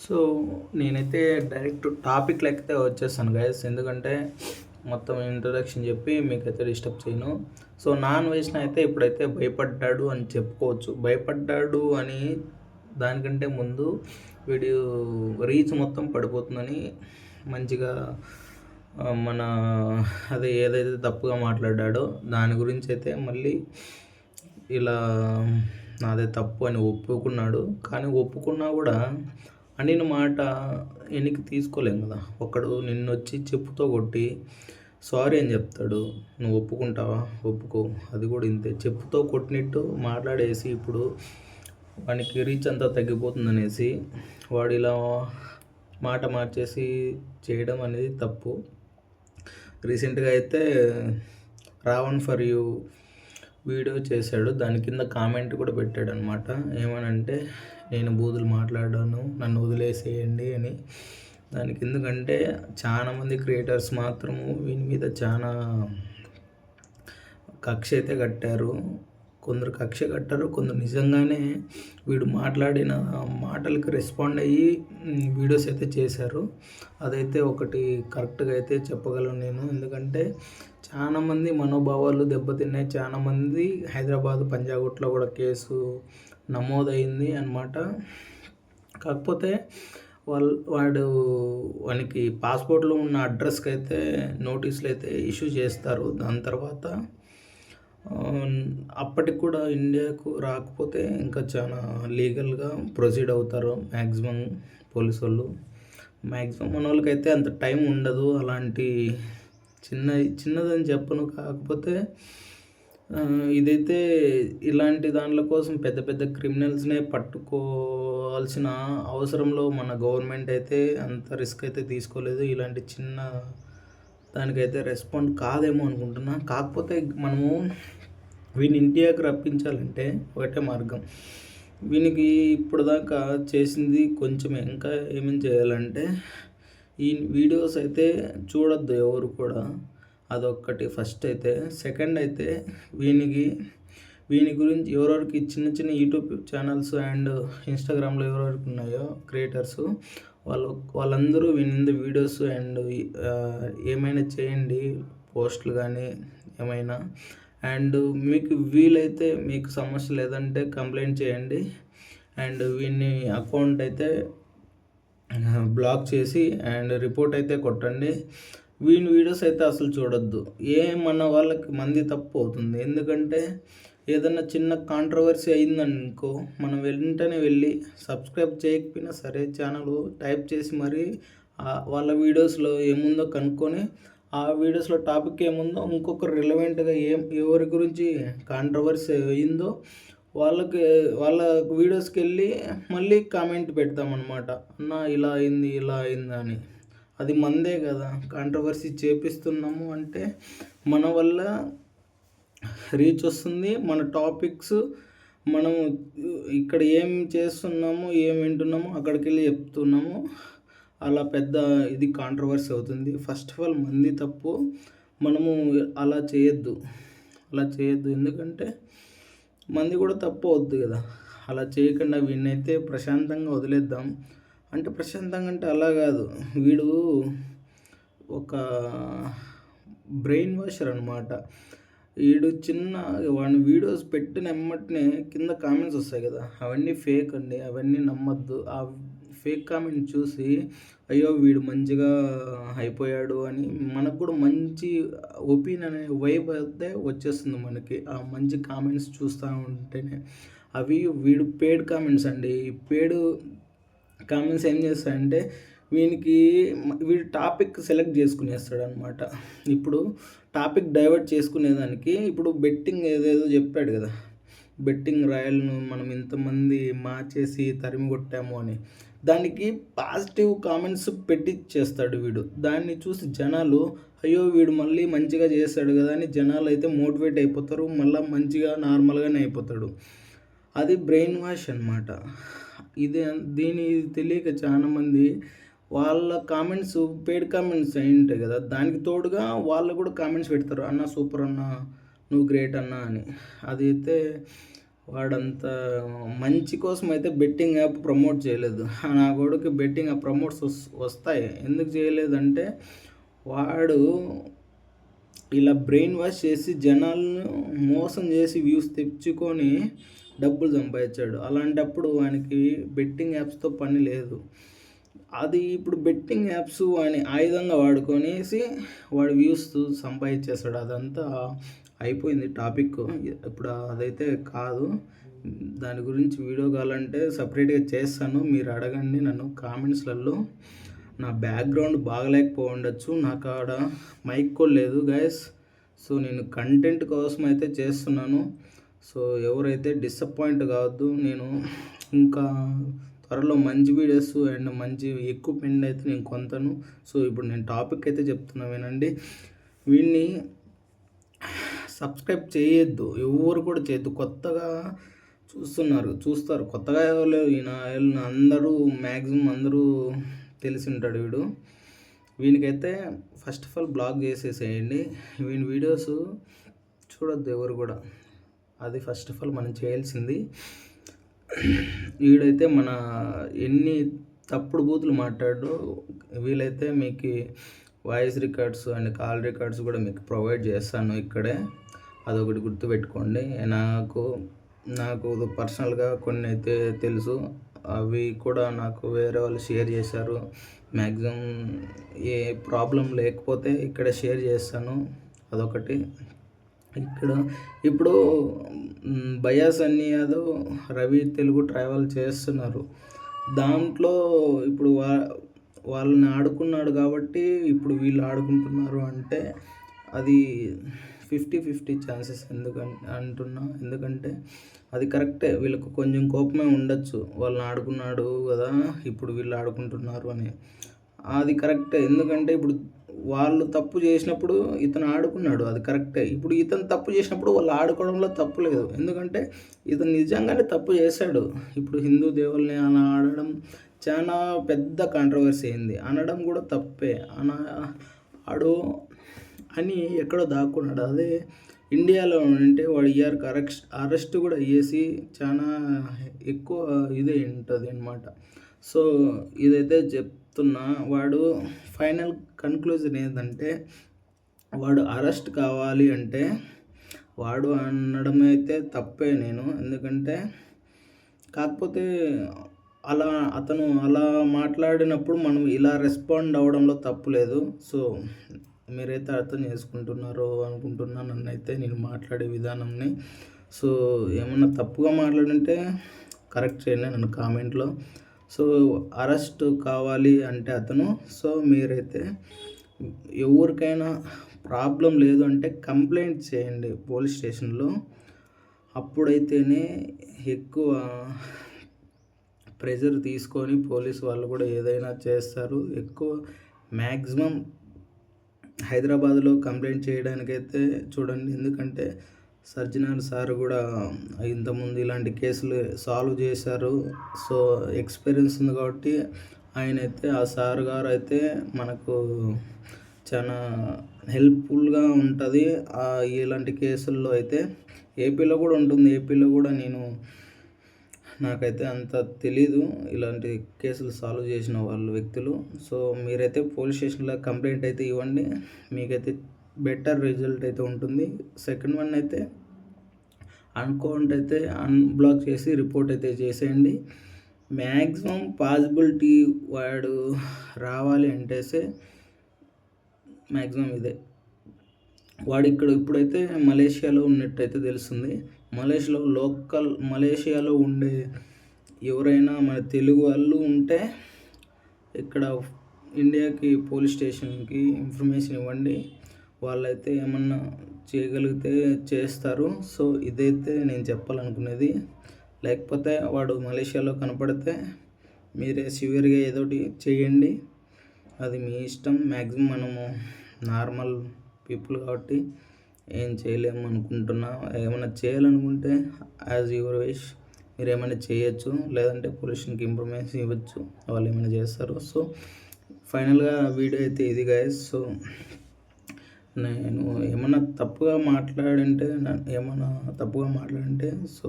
So, నేనైతే direct టాపిక్‌లెక్కితే వచ్చేస్తాను guys. ఎందుకంటే, మొత్తం ఇంట్రొడక్షన్ చెప్పి మీకైతే డిస్టర్బ్ చేయను. సో, నాన్ వెజ్‌నైతే ఇప్పుడైతే భయపడ్డాడు అని చెప్పుకోవచ్చు. భయపడ్డాడు అని దానికంటే ముందు వీడు రీచ్ మొత్తం పడిపోతుందని మంచిగా మన అదే ఏదైతే తప్పుగా మాట్లాడాడో దాని గురించైతే మళ్ళీ ఇలా నాదే తప్పు అని ఒప్పుకున్నాడు. కానీ ఒప్పుకున్నా కూడా అనిన మాట వెనక్కి తీసుకోలేం కదా. ఒకడు నిన్నొచ్చి చెప్పుతో కొట్టి సారీ అని చెప్తాడు. నువ్వు ఒప్పుకుంటావా? ఒప్పుకో. అది కూడా ఇంతే. చెప్పుతో కొట్టినట్టు మాట్లాడేసి ఇప్పుడు వానికి రీచ్ అంతా తగ్గిపోతుందనేసి వాడు ఇలా మాట మార్చేసి చేయడం అనేది తప్పు. రీసెంట్గా అయితే రావణ్ ఫర్ యూ వీడియో చేశాడు. దాని కింద కామెంట్ కూడా పెట్టాడనమాట. ఏమనంటే, నేను బూతులు మాట్లాడాను, నన్ను వదిలేసేయండి అని. దానికి ఎందుకంటే చాలామంది క్రియేటర్స్ మాత్రము వీని మీద చాలా కక్ష అయితే కట్టారు. కొందరు కక్ష కట్టారు, కొందరు నిజంగానే వీడు మాట్లాడిన మాటలకు రెస్పాండ్ అయ్యి వీడియోస్ అయితే చేశారు. అదైతే ఒకటి కరెక్ట్గా అయితే చెప్పగలను నేను. ఎందుకంటే చాలామంది మనోభావాలు దెబ్బతిన్నాయి. చాలామంది హైదరాబాద్ పంజాగుట్లో కూడా కేసు నమోదైంది అన్నమాట. కాకపోతే వానికి పాస్పోర్ట్లో ఉన్న అడ్రస్కి అయితే నోటీసులు అయితే ఇష్యూ చేస్తారు. దాని తర్వాత అప్పటికి కూడా ఇండియాకు రాకపోతే ఇంకా చాలా లీగల్గా ప్రొసీడ్ అవుతారు మ్యాక్సిమం పోలీసు వాళ్ళు. మ్యాక్సిమం మన వాళ్ళకైతే అంత టైం ఉండదు. అలాంటి చిన్నదని చెప్పను. కాకపోతే ఇదైతే ఇలాంటి దాంట్ల కోసం పెద్ద పెద్ద క్రిమినల్స్నే పట్టుకోవాల్సిన అవసరంలో మన గవర్నమెంట్ అయితే అంత రిస్క్ అయితే తీసుకోలేదు. ఇలాంటి చిన్న దానికైతే రెస్పాండ్ కాదేమో అనుకుంటున్నా. కాకపోతే మనము వీని ఇండియాకి రప్పించాలంటే ఒకటే మార్గం. వీనికి ఇప్పుడు దాకా చేసింది కొంచెమే. ఇంకా ఏమేమి చేయాలంటే ఈ వీడియోస్ అయితే చూడొద్దు ఎవరు కూడా. అదొక్కటి ఫస్ట్ అయితే. సెకండ్ అయితే వీని గురించి ఎవరెవరికి చిన్న చిన్న యూట్యూబ్ ఛానల్స్ అండ్ ఇన్స్టాగ్రామ్లో ఎవరెవరికి ఉన్నాయో క్రియేటర్స్ వాళ్ళందరూ వీని వీడియోస్ అండ్ ఏమైనా చేయండి, పోస్టులు కానీ ఏమైనా. అండ్ మీకు వీలైతే మీకు సమస్య లేదంటే కంప్లైంట్ చేయండి. అండ్ వీని అకౌంట్ అయితే బ్లాక్ చేసి అండ్ రిపోర్ట్ అయితే కొట్టండి. వీని వీడియోస్ అయితే అసలు చూడొద్దు. మన వాళ్ళకి మంది తప్పు అవుతుంది. ఎందుకంటే ఏదన్నా చిన్న కాంట్రవర్సీ అయిందనుకో, మనం వెంటనే వెళ్ళి సబ్స్క్రైబ్ చేయకపోయినా సరే ఛానల్ టైప్ చేసి మరి వాళ్ళ వీడియోస్లో ఏముందో కనుక్కొని ఆ వీడియోస్లో టాపిక్ ఏముందో ఇంకొక రిలవెంట్గా ఎవరి గురించి కాంట్రవర్సీ అయిందో వాళ్ళ వీడియోస్కి వెళ్ళి మళ్ళీ కామెంట్ పెడతామన్నమాట. అన్న ఇలా అయింది ఇలా అయింది అని. అది మందే కదా. కాంట్రవర్సీ చేపిస్తున్నాము అంటే మన వల్ల రీచ్ వస్తుంది. మన టాపిక్స్ మనం ఇక్కడ ఏం చేస్తున్నాము, ఏం వింటున్నామో అక్కడికి వెళ్ళి చెప్తున్నాము. అలా పెద్ద ఇది కాంట్రవర్సీ అవుతుంది. ఫస్ట్ ఆఫ్ ఆల్ మంది తప్పు. మనము అలా చేయొద్దు. ఎందుకంటే మంది కూడా తప్పు అవుద్ది కదా. అలా చేయకుండా వీడినైతే ప్రశాంతంగా వదిలేద్దాం. అంటే ప్రశాంతంగా అంటే అలా కాదు. వీడు ఒక బ్రెయిన్ వాషర్ అనమాట. వాడిని వీడియోస్ పెట్టిన ఎమ్మటనే కింద కామెంట్స్ వస్తాయి కదా, అవన్నీ ఫేక్ అండి. అవన్నీ నమ్మొద్దు. ఆ ఫేక్ కామెంట్ చూసి అయ్యో వీడు మంచిగా అయిపోయాడు అని మనకు కూడా మంచి ఒపీనియన్ అనే వైబ్ అయితే వచ్చేస్తుంది మనకి. ఆ మంచి కామెంట్స్ చూస్తూ ఉంటేనే. అవి వీడు పేడ్ కామెంట్స్ అండి. పేడ్ కామెంట్స్ ఏం చేస్తాడంటే వీడు టాపిక్ సెలెక్ట్ చేసుకునేస్తాడు అనమాట. ఇప్పుడు టాపిక్ డైవర్ట్ చేసుకునేదానికి ఇప్పుడు బెట్టింగ్ ఏదేదో చెప్పాడు కదా, బెట్టింగ్ రాయల్ను మనం ఇంతమంది మార్చేసి తరిమి కొట్టాము అని. దానికి పాజిటివ్ కామెంట్స్ పెట్టిచ్చేస్తాడు వీడు. దాన్ని చూసి జనాలు అయ్యో వీడు మళ్ళీ మంచిగా చేస్తాడు కదా అని జనాలు అయితే మోటివేట్ అయిపోతారు. మళ్ళీ మంచిగా నార్మల్గానే అయిపోతాడు. అది బ్రెయిన్ వాష్ అనమాట. దీని తెలియక చాలామంది వాళ్ళ కామెంట్స్ పేడ్ కామెంట్స్ అయి ఉంటాయి కదా, దానికి తోడుగా వాళ్ళు కూడా కామెంట్స్ పెడతారు. అన్న సూపర్ అన్న, నువ్వు గ్రేట్ అన్న అని. అదైతే వాడంత మంచి కోసం అయితే బెట్టింగ్ యాప్ ప్రమోట్ చేయలేదు. నా కొడుకు బెట్టింగ్ యాప్ ప్రమోట్స్ వస్తాయి. ఎందుకు చేయలేదంటే వాడు ఇలా బ్రెయిన్ వాష్ చేసి జనాలను మోసం చేసి వ్యూస్ తెచ్చుకొని డబ్బులు సంపాదించాడు. అలాంటప్పుడు వానికి బెట్టింగ్ యాప్స్తో పని లేదు. అది ఇప్పుడు బెట్టింగ్ యాప్స్ వాని ఆయుధంగా వాడుకొనేసి వాడు వ్యూస్ సంపాదించేస్తాడు. అదంతా అయిపోయింది టాపిక్. ఇప్పుడు అదైతే కాదు. దాని గురించి వీడియో కావాలంటే సపరేట్గా చేస్తాను. మీరు అడగండి నన్ను కామెంట్స్లలో. నా బ్యాక్గ్రౌండ్ బాగలేకపోవచ్చు, నాకు ఆడ మైక్ కూడా లేదు గైస్. సో నేను కంటెంట్ కోసం అయితే చేస్తున్నాను. సో ఎవరైతే డిసప్పాయింట్ కావద్దు. నేను ఇంకా త్వరలో మంచి వీడియోస్ అండ్ మంచి ఎక్విప్మెంట్ అయితే నేను కొంటాను. సో ఇప్పుడు నేను టాపిక్ అయితే చెప్తున్నా వినండి. వీడిని సబ్స్క్రైబ్ చేయొద్దు, ఎవరు కూడా చేయొద్దు. కొత్తగా చూస్తారు కొత్తగా ఎవరు ఈయన అందరూ మ్యాక్సిమం అందరూ తెలిసి ఉంటాడు వీడు. వీనికైతే ఫస్ట్ ఆఫ్ ఆల్ బ్లాక్ చేసేసేయండి. వీని వీడియోస్ చూడొద్దు ఎవరు కూడా. అది ఫస్ట్ ఆఫ్ ఆల్ మనం చేయాల్సింది. వీడైతే మన ఎన్ని తప్పుడు బూతులు మాట్లాడు. వీలైతే మీకు voice records and call records కూడా మీకు ప్రొవైడ్ చేస్తాను ఇక్కడే. అదొకటి గుర్తుపెట్టుకోండి. నాకు పర్సనల్గా కొన్ని అయితే తెలుసు, అవి కూడా నాకు వేరే వాళ్ళు షేర్ చేశారు. మ్యాక్సిమం ఏ ప్రాబ్లం లేకపోతే ఇక్కడ షేర్ చేస్తాను. అదొకటి. ఇప్పుడు బయాస్ అన్ని యాదవ్ రవి తెలుగు ట్రావెల్ చేస్తున్నారు. దాంట్లో ఇప్పుడు వాళ్ళని ఆడుకున్నాడు కాబట్టి ఇప్పుడు వీళ్ళు ఆడుకుంటున్నారు అంటే అది 50-50 ఛాన్సెస్. ఎందుకంటే అది కరెక్టే. వీళ్ళకు కొంచెం కోపమే ఉండొచ్చు, వాళ్ళని ఆడుకున్నాడు కదా ఇప్పుడు వీళ్ళు ఆడుకుంటున్నారు అని. అది కరెక్టే. ఎందుకంటే ఇప్పుడు వాళ్ళు తప్పు చేసినప్పుడు ఇతను ఆడుకున్నాడు, అది కరెక్టే. ఇప్పుడు ఇతను తప్పు చేసినప్పుడు వాళ్ళు ఆడుకోవడంలో తప్పు లేదు. ఎందుకంటే ఇతను నిజంగానే తప్పు చేశాడు. ఇప్పుడు హిందూ దేవుల్ని అలా ఆడడం చాలా పెద్ద కాంట్రవర్సీ అయింది. అనడం కూడా తప్పే. ఆడు అని ఎక్కడో దాక్కున్నాడు. అదే ఇండియాలో ఉంటే వాడు ఇయర్కి అరెస్ట్ కూడా అయ్యేసి చాలా ఎక్కువ ఇదే ఉంటుంది అన్నమాట. సో ఇదైతే చెప్తున్నా. వాడు ఫైనల్ కన్క్లూజన్ ఏంటంటే వాడు అరెస్ట్ కావాలి అంటే వాడు అనడం అయితే తప్పే ఎందుకంటే కాకపోతే అతను అలా మాట్లాడినప్పుడు మనం ఇలా రెస్పాండ్ అవ్వడంలో తప్పు లేదు. సో మీరైతే అర్థం చేసుకుంటున్నారు అనుకుంటున్నా నన్నైతే నేను మాట్లాడే విధానంని. సో ఏమన్నా తప్పుగా మాట్లాడుంటే కరెక్ట్ చేయండి నన్ను కామెంట్లో. సో అరెస్ట్ కావాలి అంటే అతను, సో మీరైతే ఎవరికైనా ప్రాబ్లం లేదు అంటే కంప్లైంట్ చేయండి పోలీస్ స్టేషన్లో. అప్పుడైతేనే ఎక్కువ ప్రెజర్ తీసుకొని పోలీస్ వాళ్ళు కూడా ఏదైనా చేస్తారు. ఎక్కువ మ్యాక్సిమం హైదరాబాద్లో కంప్లైంట్ చేయడానికైతే చూడండి. ఎందుకంటే సర్జనర్ సార్ కూడా ఇంతకుముందు ఇలాంటి కేసులు సాల్వ్ చేశారు. సో ఎక్స్పీరియన్స్ ఉంది కాబట్టి ఆయనైతే ఆ సార్ గారు అయితే మనకు చాలా హెల్ప్ఫుల్గా ఉంటుంది ఇలాంటి కేసుల్లో అయితే. ఏపీలో కూడా ఉంటుంది. ఏపీలో కూడా నాకైతే అంత తెలీదు ఇలాంటి కేసులు సాల్వ్ చేసిన వ్యక్తులు. సో మీరైతే పోలీస్ స్టేషన్లో కంప్లైంట్ అయితే ఇవ్వండి, మీకైతే బెటర్ రిజల్ట్ అయితే ఉంటుంది. సెకండ్ వన్ అయితే అకౌంట్ అయితే అన్బ్లాక్ చేసి రిపోర్ట్ అయితే చేసేయండి. మ్యాక్సిమం పాసిబిలిటీ వాడు రావాలి అంటేసే మ్యాక్సిమం ఇదే. వాడు ఇప్పుడైతే మలేషియాలో ఉన్నట్టయితే తెలుస్తుంది. మలేషియాలో ఉండే ఎవరైనా మన తెలుగు వాళ్ళు ఉంటే ఇక్కడ ఇండియాకి పోలీస్ స్టేషన్కి ఇన్ఫర్మేషన్ ఇవ్వండి. వాళ్ళైతే ఏమన్నా చేయగలిగితే చేస్తారు. సో ఇదైతే నేను చెప్పాలనుకునేది. లేకపోతే వాడు మలేషియాలో కనపడితే మీరే సివియర్గా ఏదోటి చేయండి, అది మీ ఇష్టం. మ్యాక్సిమం మనము నార్మల్ పీపుల్ కాబట్టి ఏం చేయలేము అనుకుంటున్నా. ఏమైనా చేయాలనుకుంటే యాజ్ యువర్ విష్ మీరు ఏమైనా చేయొచ్చు, లేదంటే పోలీస్కి ఇన్ఫర్మేషన్ ఇవ్వచ్చు, వాళ్ళు ఏమైనా చేస్తారు. సో ఫైనల్గా వీడియో అయితే ఇది గైస్. సో నేను ఏమన్నా తప్పుగా మాట్లాడంటే సో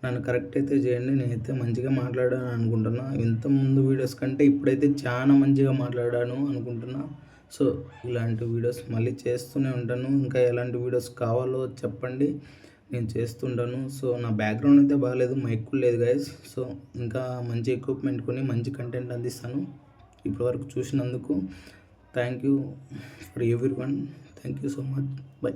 నన్ను కరెక్ట్ అయితే చేయండి. నేనైతే మంచిగా మాట్లాడాను అనుకుంటున్నా. ఇంత ముందు వీడియోస్ కంటే ఇప్పుడైతే చాలా మంచిగా మాట్లాడాను అనుకుంటున్నా. సో, ఇలాంటి వీడియోస్ మళ్ళీ చేస్తూనే ఉంటాను. ఇంకా ఎలాంటి వీడియోస్ కావాలో చెప్పండి. నేను చేస్తుంటాను. సో, నా బ్యాక్‌గ్రౌండ్ అయితే బాలేదు. మైక్ కూడా లేదు గైస్. సో, ఇంకా మంచి ఎక్విప్‌మెంట్ కొని మంచి కంటెంట్ అందిస్తాను. ఇప్పటివరకు చూసినందుకు thank you for everyone. Thank you so much. By.